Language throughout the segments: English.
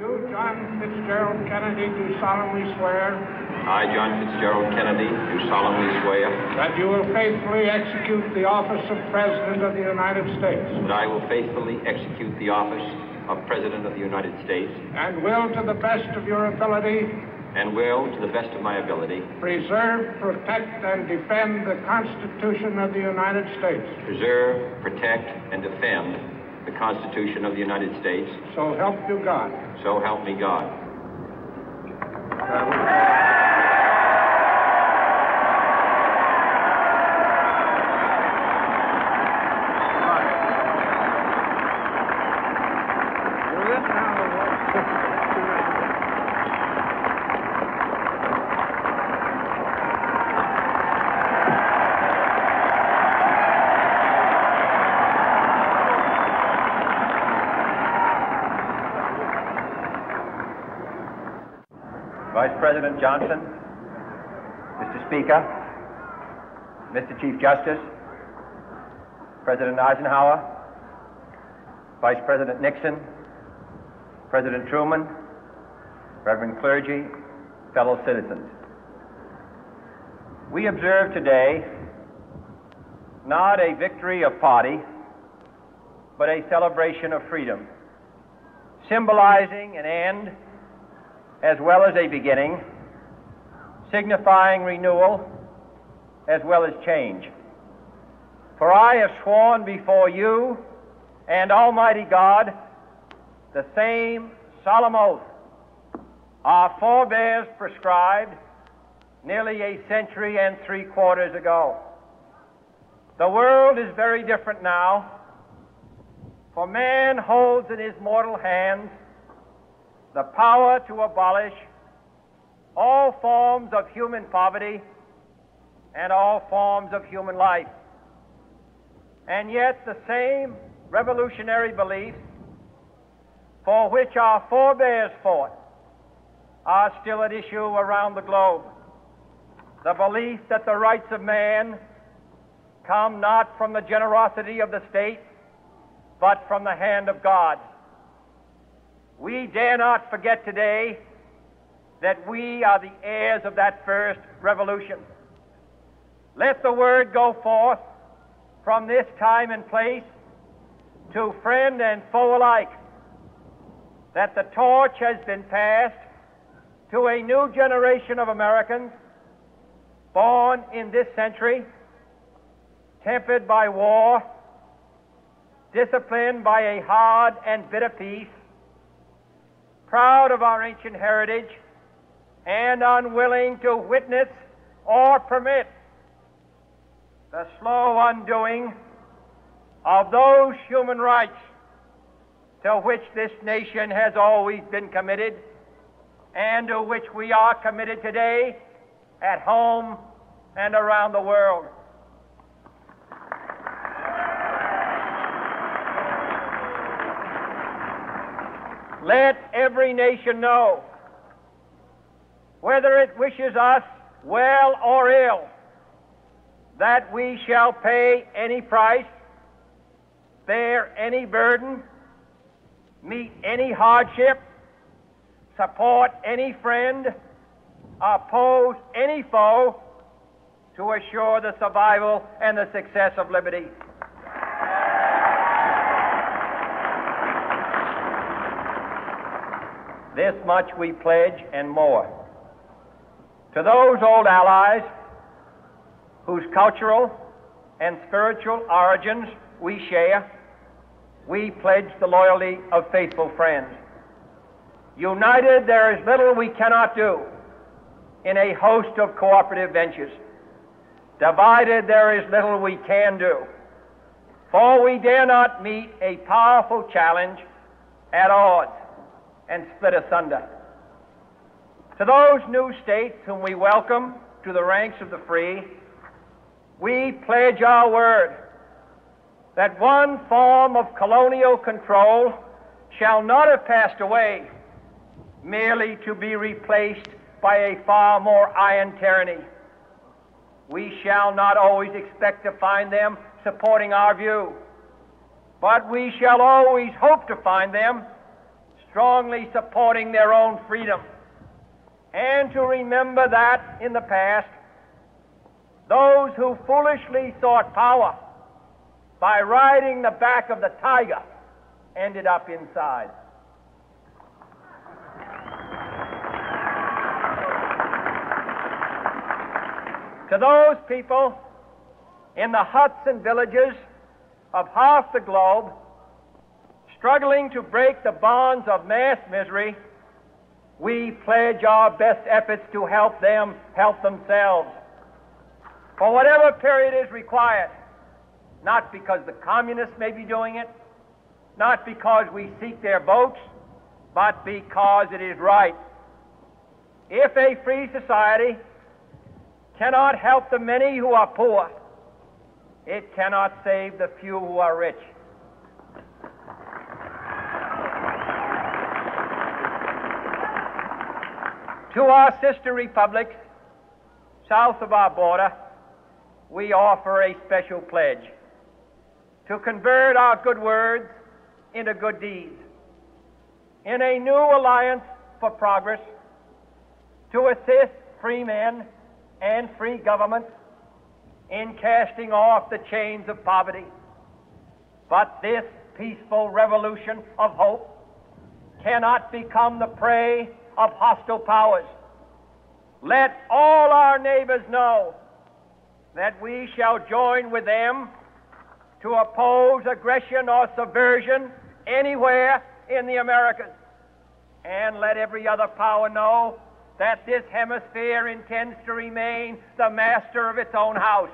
You, John Fitzgerald Kennedy, do solemnly swear. I, John Fitzgerald Kennedy, do solemnly swear. That you will faithfully execute the office of President of the United States. That I will faithfully execute the office of President of the United States. And will, to the best of your ability. And will, to the best of my ability. Preserve, protect, and defend the Constitution of the United States. Preserve, protect, and defend the Constitution of the United States. So help you God. So help me God. Vice President Johnson, Mr. Speaker, Mr. Chief Justice, President Eisenhower, Vice President Nixon, President Truman, Reverend clergy, fellow citizens. We observe today not a victory of party, but a celebration of freedom, symbolizing an end as well as a beginning, signifying renewal as well as change. For I have sworn before you and Almighty God the same solemn oath our forebears prescribed nearly a century and 3/4 ago. The world is very different now, for man holds in his mortal hands the power to abolish all forms of human poverty and all forms of human life. And yet the same revolutionary beliefs for which our forebears fought are still at issue around the globe. The belief that the rights of man come not from the generosity of the state, but from the hand of God. We dare not forget today that we are the heirs of that first revolution. Let the word go forth from this time and place to friend and foe alike that the torch has been passed to a new generation of Americans born in this century, tempered by war, disciplined by a hard and bitter peace, proud of our ancient heritage, and unwilling to witness or permit the slow undoing of those human rights to which this nation has always been committed and to which we are committed today at home and around the world. Let every nation know, whether it wishes us well or ill, that we shall pay any price, bear any burden, meet any hardship, support any friend, oppose any foe, to assure the survival and the success of liberty. This much we pledge and more. To those old allies whose cultural and spiritual origins we share, we pledge the loyalty of faithful friends. United, there is little we cannot do in a host of cooperative ventures. Divided, there is little we can do, for we dare not meet a powerful challenge at odds and split asunder. To those new states whom we welcome to the ranks of the free, we pledge our word that one form of colonial control shall not have passed away merely to be replaced by a far more iron tyranny. We shall not always expect to find them supporting our view, but we shall always hope to find them strongly supporting their own freedom, and to remember that in the past, those who foolishly sought power by riding the back of the tiger ended up inside. To those people in the huts and villages of half the globe struggling to break the bonds of mass misery, we pledge our best efforts to help them help themselves for whatever period is required, not because the communists may be doing it, not because we seek their votes, but because it is right. If a free society cannot help the many who are poor, it cannot save the few who are rich. To our sister republics south of our border, we offer a special pledge to convert our good words into good deeds, in a new alliance for progress, to assist free men and free governments in casting off the chains of poverty. But this peaceful revolution of hope cannot become the prey of hostile powers. Let all our neighbors know that we shall join with them to oppose aggression or subversion anywhere in the Americas. And let every other power know that this hemisphere intends to remain the master of its own house.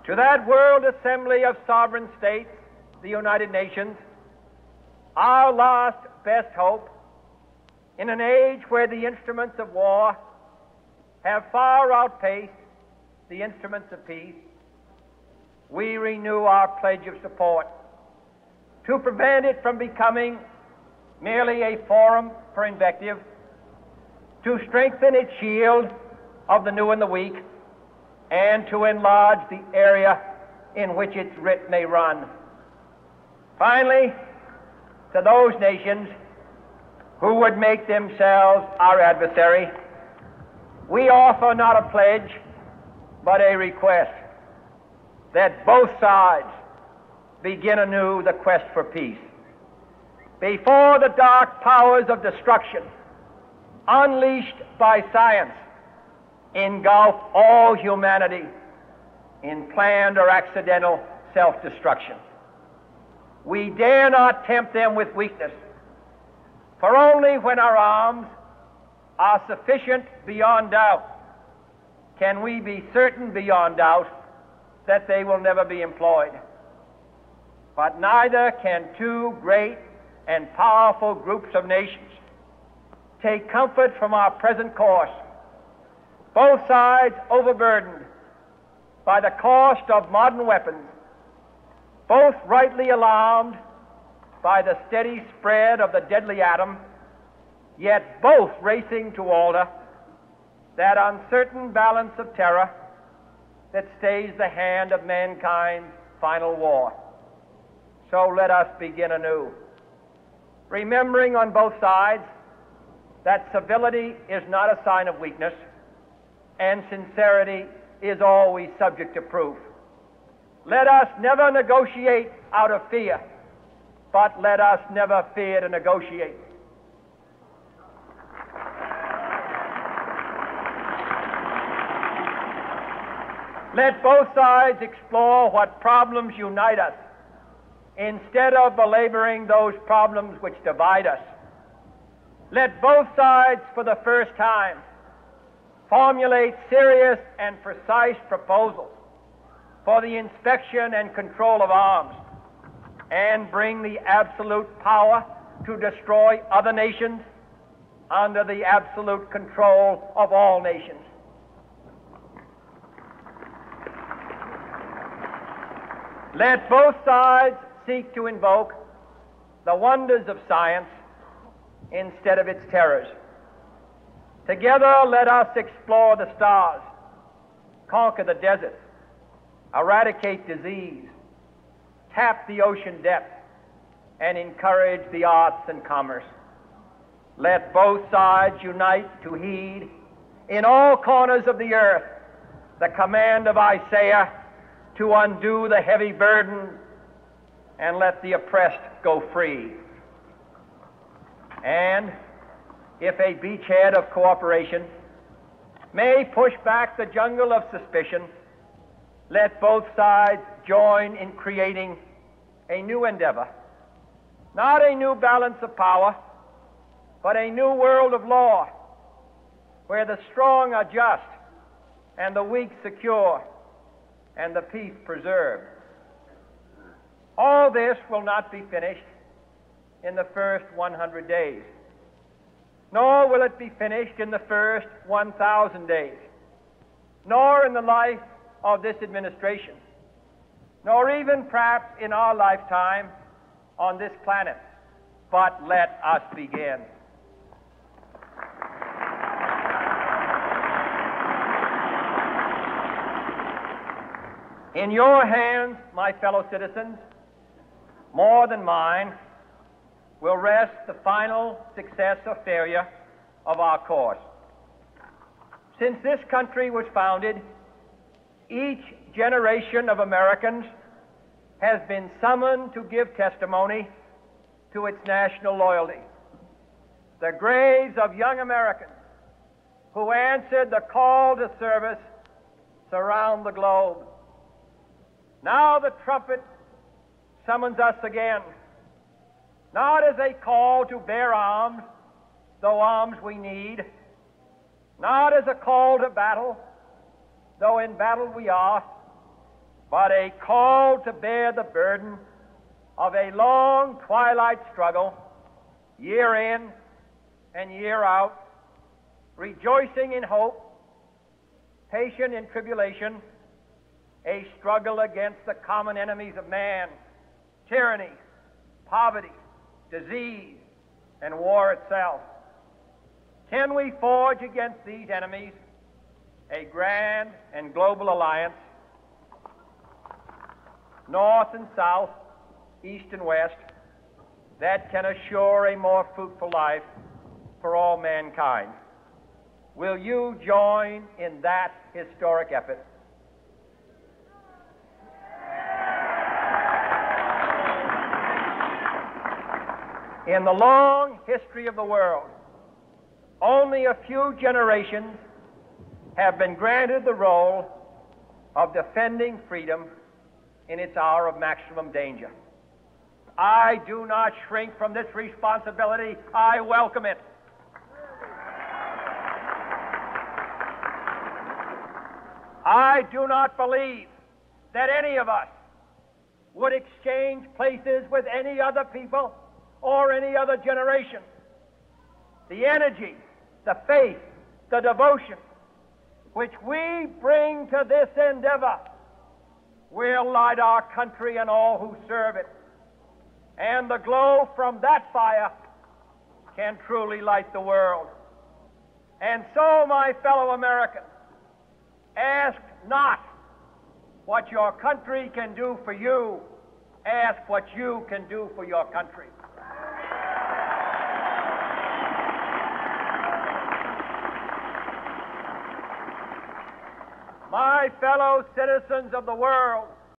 To that World Assembly of Sovereign States, the United Nations, our last best hope, in an age where the instruments of war have far outpaced the instruments of peace, we renew our pledge of support to prevent it from becoming merely a forum for invective, to strengthen its shield of the new and the weak, and to enlarge the area in which its writ may run. Finally, to those nations who would make themselves our adversary, we offer not a pledge, but a request that both sides begin anew the quest for peace. Before the dark powers of destruction, unleashed by science, engulf all humanity in planned or accidental self-destruction, we dare not tempt them with weakness, for only when our arms are sufficient beyond doubt can we be certain beyond doubt that they will never be employed. But neither can two great and powerful groups of nations take comfort from our present course, both sides overburdened by the cost of modern weapons, both rightly alarmed by the steady spread of the deadly atom, yet both racing to alter that uncertain balance of terror that stays the hand of mankind's final war. So let us begin anew, remembering on both sides that civility is not a sign of weakness, and sincerity is always subject to proof. Let us never negotiate out of fear, but let us never fear to negotiate. Let both sides explore what problems unite us, instead of belaboring those problems which divide us. Let both sides, for the first time, formulate serious and precise proposals for the inspection and control of arms, and bring the absolute power to destroy other nations under the absolute control of all nations. Let both sides seek to invoke the wonders of science instead of its terrors. Together, let us explore the stars, conquer the deserts, eradicate disease, tap the ocean depths, and encourage the arts and commerce. Let both sides unite to heed in all corners of the earth the command of Isaiah to undo the heavy burden and let the oppressed go free. And if a beachhead of cooperation may push back the jungle of suspicion, let both sides join in creating a new endeavor, not a new balance of power, but a new world of law, where the strong are just and the weak secure and the peace preserved. All this will not be finished in the first 100 days, nor will it be finished in the first 1,000 days, nor in the life of this administration, nor even perhaps in our lifetime on this planet. But let us begin. In your hands, my fellow citizens, more than mine, will rest the final success or failure of our course. Since this country was founded, each generation of Americans has been summoned to give testimony to its national loyalty. The graves of young Americans who answered the call to service surround the globe. Now the trumpet summons us again, not as a call to bear arms, though arms we need, not as a call to battle, though in battle we are, but a call to bear the burden of a long twilight struggle, year in and year out, rejoicing in hope, patient in tribulation, a struggle against the common enemies of man, tyranny, poverty, disease, and war itself. Can we forge against these enemies a grand and global alliance, north and south, east and west, that can assure a more fruitful life for all mankind? Will you join in that historic effort? In the long history of the world, only a few generations have been granted the role of defending freedom in its hour of maximum danger. I do not shrink from this responsibility. I welcome it. I do not believe that any of us would exchange places with any other people or any other generation. The energy, the faith, the devotion which we bring to this endeavor will light our country and all who serve it. And the glow from that fire can truly light the world. And so, my fellow Americans, ask not what your country can do for you, ask what you can do for your country. My fellow citizens of the world,